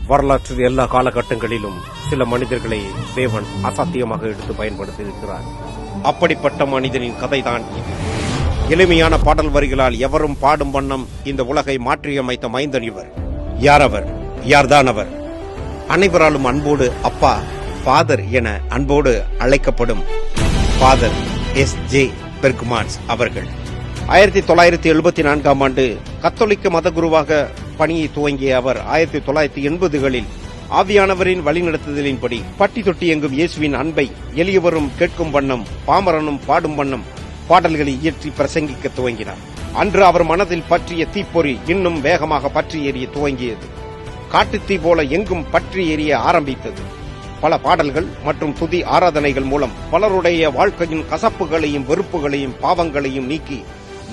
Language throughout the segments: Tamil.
வரலாற்றில் எல்லா காலகட்டங்களிலும் சில மனிதர்களை தேவன் அசாத்தியமாக எடுத்து பயன்படுத்தி இருக்கிறார். அப்படிப்பட்ட மனிதனின் கதைதான் இது. எளிமையான பாடல் வரிகளால் எவரும் பாடும் வண்ணம் இந்த உலகை மாற்றியமைத்த மைந்தன் இவர். யார் அவர்? யார்தான் அவர்? அனைவராலும் அன்போடு அப்பா, ஃபாதர் என அன்போடு அழைக்கப்படும் ஃபாதர் S.J. பெர்க்மான்ஸ் அவர்கள் 1974ஆம் ஆண்டு கத்தோலிக்க மத குருவாக பணியை துவங்கிய அவர் 1980களில் ஆவியானவரின் வழிநடத்துதலின்படி பட்டி தொட்டி எங்கும் இயேசுவின் அன்பை எளியவரும் கேட்கும் வண்ணம், பாமரனும் பாடும் வண்ணம் பாடல்களை இயற்றி பிரசங்கிக்க துவங்கினார். அன்று அவர் மனதில் பற்றிய தீப்பொறி இன்னும் வேகமாக பற்றி எரிய துவங்கியது. காட்டுத்தீ போல எங்கும் பற்றி எரிய ஆரம்பித்தது. பல பாடல்கள் மற்றும் துதி ஆராதனைகள் மூலம் பலருடைய வாழ்க்கையின் கசப்புகளையும் வெறுப்புகளையும் பாவங்களையும் நீக்கி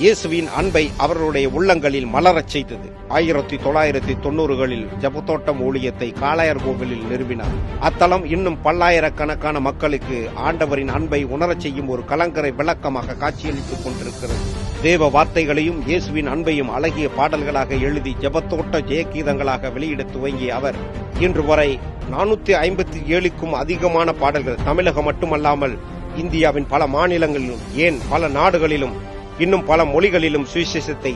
இயேசுவின் அன்பை அவர்களுடைய உள்ளங்களில் மலரச் செய்தது. 1990களில் ஜபத்தோட்டம் ஊழியத்தை காளையார் கோவிலில் நிறுவினார். அத்தலம் இன்னும் பல்லாயிரக்கணக்கான மக்களுக்கு ஆண்டவரின் அன்பை உணரச் செய்யும் ஒரு கலங்கரை விளக்கமாக காட்சியளித்துக் கொண்டிருக்கிறது. தேவ வார்த்தைகளையும் இயேசுவின் அன்பையும் அழகிய பாடல்களாக எழுதி ஜபத்தோட்ட ஜெயகீதங்களாக வெளியிட துவங்கிய அவர் இன்று வரை 457க்கும் அதிகமான பாடல்கள் தமிழகம் மட்டுமல்லாமல் இந்தியாவின் பல மாநிலங்களிலும், ஏன் பல நாடுகளிலும், இன்னும் பல மொழிகளிலும் சுவிசேஷத்தை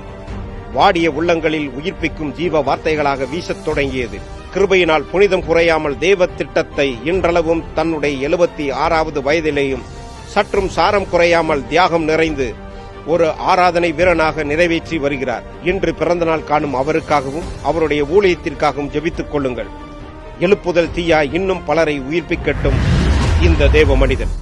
வாடிய உள்ளங்களில் உயிர்ப்பிக்கும் ஜீவ வார்த்தைகளாக வீசத் தொடங்கியது. கிருபையினால் புனிதம் குறையாமல் தேவ திட்டத்தை இன்றளவும் தன்னுடைய 76வது வயதிலேயும் சற்றும் சாரம் குறையாமல் தியாகம் நிறைந்து ஒரு ஆராதனை வீரனாக நிறைவேற்றி வருகிறார். இன்று பிறந்தநாள் காணும் அவருக்காகவும் அவருடைய ஊழியத்திற்காகவும் ஜெபித்துக் கொள்ளுங்கள். எழுப்புதல் தீயா இன்னும் பலரை உயிர்ப்பிக்கட்டும் இந்த தேவ மனிதன்.